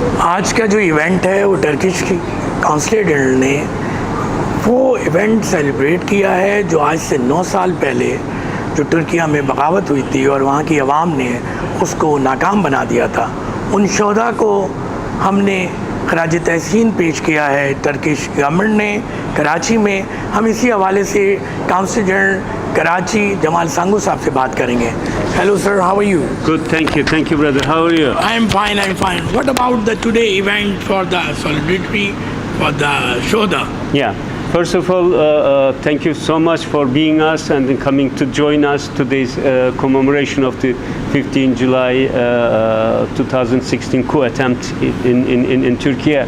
आज का जो इवेंट है वो टर्किश की कौंसलर जनरल ने वो इवेंट सेलिब्रेट किया है जो आज से 9 साल पहले जो तुर्किया में बगावत हुई थी और वहाँ की आवाम ने उसको नाकाम बना दिया था। उन शोधा को हमने खराज तहसीन पेश किया है टर्किश गवर्नमेंट ने कराची में। हम इसी हवाले से कौंसल जनरल कराची जमाल सांगो साहब से बात करेंगे। Hello sir, how are you? Good, thank you brother. How are you? I am fine. What about the today event for the solidarity for the Shoda? Yeah. First of all, thank you so much for being us and coming to join us today's commemoration of the 15 July 2016 coup attempt in Turkey.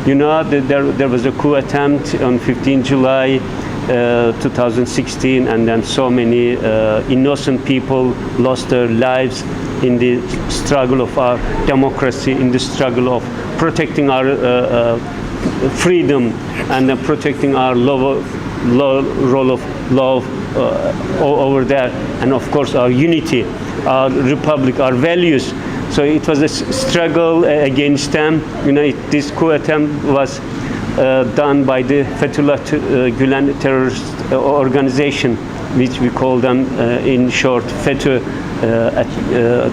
You know that there was a coup attempt on 15 July 2016, and then so many innocent people lost their lives in the struggle of our democracy, in the struggle of protecting our freedom and protecting our role of love over there, and of course our unity, our republic, our values. So it was a struggle against them. You know, this coup attempt was done by the Fethullah Gülen terrorist organization, which we call them in short FETÖ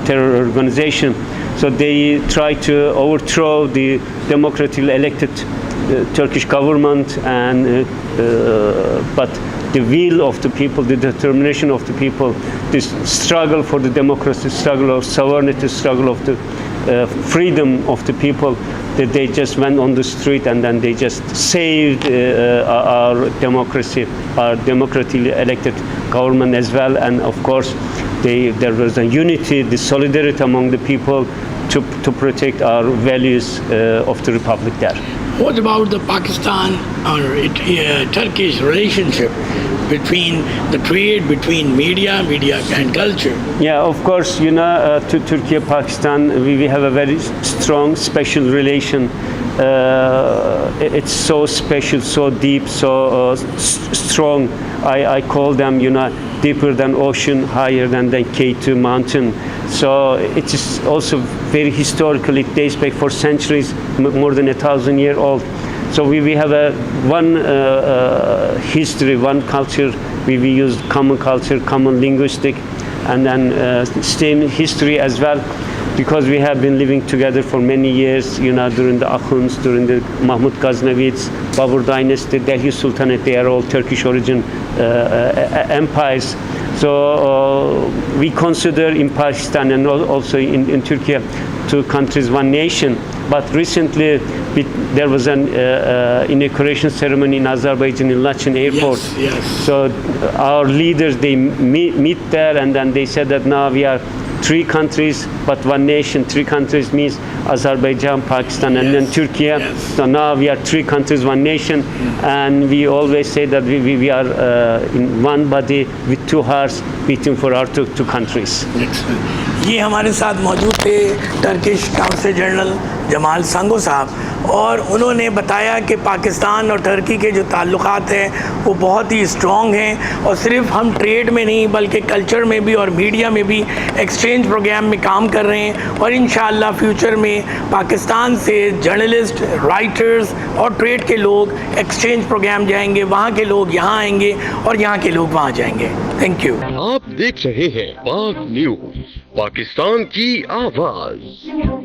terror organization. So they tried to overthrow the democratically elected Turkish government, and but the will of the people, the determination of the people, this struggle for the democracy, struggle of sovereignty, struggle of the freedom of the people, that they just went on the street and then they just saved our democracy, our democratically elected government as well. And of course there was a unity, the solidarity among the people to protect our values of the republic there. What about the Pakistan or Turkish relationship between the trade between media and culture? Yeah, of course, you know, to Turkey, Pakistan, we have a very strong, special relation. It's so special, so deep, so strong. I call them, you know, deeper than ocean, higher than the K2 mountain. So it is also very historical. It dates back for centuries, more than 1,000 years old. So we have one history, one culture. We use common culture, common linguistic, and then same history as well, because we have been living together for many years, you know, during the Akhuns, during the Mahmud Ghaznavids, Babur dynasty, Delhi Sultanate. They are all Turkish origin empires. So we consider in Pakistan and also in Turkey, two countries, one nation. But recently there was an inauguration ceremony in Azerbaijan, in Lachen airport. Yes. So our leaders, they meet there, and then they said that now we are 3 countries but one nation. 3 countries means Azerbaijan, Pakistan, and then Turkey. Yes. So now we are 3 countries, one nation, and we always say that we are in one body with 2 hearts beating for our two countries. ये हमारे साथ मौजूद थे Turkish consul general Jamal सांगो साहब, और उन्होंने बताया कि पाकिस्तान और टर्की के जो ताल्लुकात हैं वो बहुत ही स्ट्रॉन्ग हैं, और सिर्फ हम ट्रेड में नहीं बल्कि कल्चर में भी और मीडिया में भी एक्सचेंज प्रोग्राम में काम कर रहे हैं। और इंशाअल्लाह फ्यूचर में पाकिस्तान से जर्नलिस्ट, राइटर्स और ट्रेड के लोग एक्सचेंज प्रोग्राम जाएंगे, वहाँ के लोग यहाँ आएंगे और यहाँ के लोग वहाँ जाएंगे। Thank you. आप देख रहे हैं पाक न्यूज, पाकिस्तान की आवाज़।